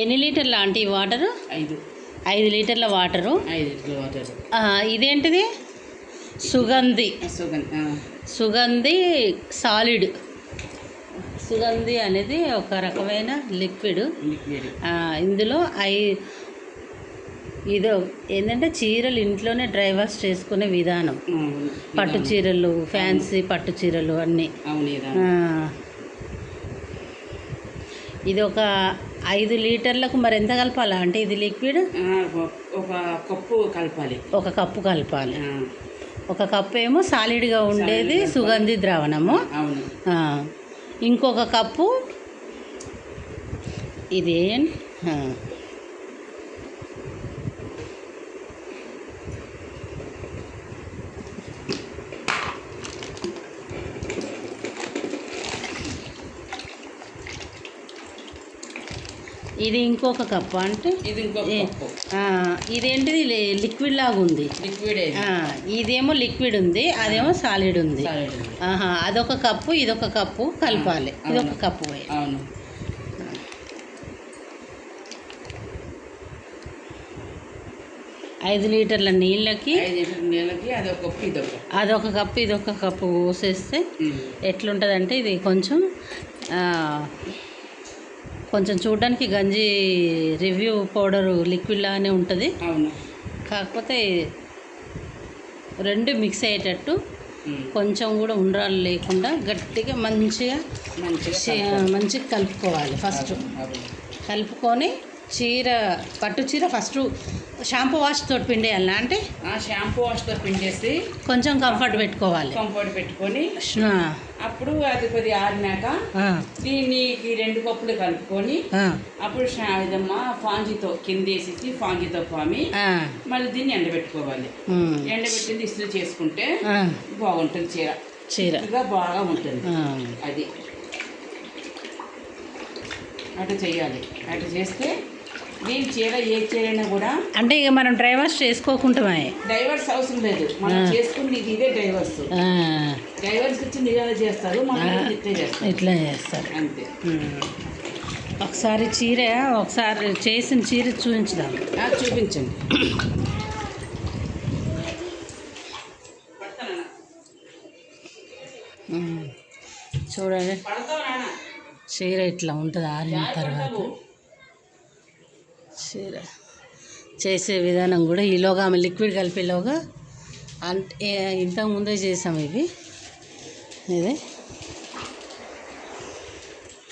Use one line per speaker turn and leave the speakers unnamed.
ఎన్ని లీటర్ల aunty water? 5 లీటర్ల వాటరు. ఇదేంటిది? సుగంధి సాలిడ్. సుగంధి అనేది ఒక రకమైన లిక్విడ్. ఇందులో ఇది ఏంటంటే చీరలు ఇంట్లోనే డ్రై వాష్ చేసుకునే విధానం. పట్టు చీరలు, ఫ్యాన్సీ పట్టు చీరలు అన్నీ. ఇది ఒక 5 లీటర్లకు మరి ఎంత కలపాలా అంటే ఇది లిక్విడ్?
ఒక కప్పు కలపాలి.
ఒక కప్పు ఏమో సాలిడ్గా ఉండేది సుగంధి ద్రావణము. ఇంకొక కప్పు ఇది ఇది ఇంకొక కప్పు అంటే ఇదేంటిది లిక్విడ్ లాగా ఉంది. ఇదేమో లిక్విడ్ ఉంది, అదేమో సాలిడ్ ఉంది. అదొక కప్పు, ఇదొక కప్పు కలపాలి. ఇదొక కప్పు. 5 లీటర్ల నీళ్ళకి అదొక కప్పు, ఇదొక కప్పు పోసేస్తే ఎట్లుంటుందంటే ఇది కొంచెం చూడడానికి గంజి రివ్యూ పౌడరు లిక్విడ్ లాగానే ఉంటుంది. కాకపోతే 2 మిక్స్ అయ్యేటట్టు కొంచెం కూడా ఉండ్రాలు లేకుండా గట్టిగా మంచిగా కలుపుకోవాలి. ఫస్ట్ కలుపుకొని పట్టు చీర ఫస్ట్ షాంపూ వాష్ తోటి పిండేయాలా అంటే?
షాంపూ వాష్ తోటి పిండేసి కొంచెం
కంఫర్ట్ పెట్టుకొని
అప్పుడు అది కొద్దిగా ఆరినాక దీన్ని 2 కప్పులు కలుపుకొని అప్పుడు ఇదమ్మా ఫాంజీతో కిందేసి ఫాంజీతో పామి మళ్ళీ దీన్ని ఎండబెట్టుకోవాలి. ఎండబెట్టింది ఇస్త్రీ చేసుకుంటే బాగుంటుంది. చీర బాగా ఉంటుంది. అది అటు చేయాలి. అటు చేస్తే దీని చీర ఏ చీరైనా కూడా
అంటే ఇక మనం డ్రై వాష్ చేసుకోకుంటామే.
డైవర్స్ అవసరం లేదు, మనం చేసుకుని ఇదే డైవర్స్. డైవర్స్ వచ్చి నిజంగా చేస్తారు, మనం
ఇట్లా చేస్తారు
అంతే.
ఒకసారి చేసిన చీర చూపించుదాం.
చూపించండి.
చూడండి చీర ఇట్లా ఉంటుంది ఆరిన తర్వాత. చీర చేసే విధానం కూడా ఈలోగా ఆమె లిక్విడ్ కలిపేలోగా అంటే ఇంతకుముందే చేసాము ఇవి. ఇదే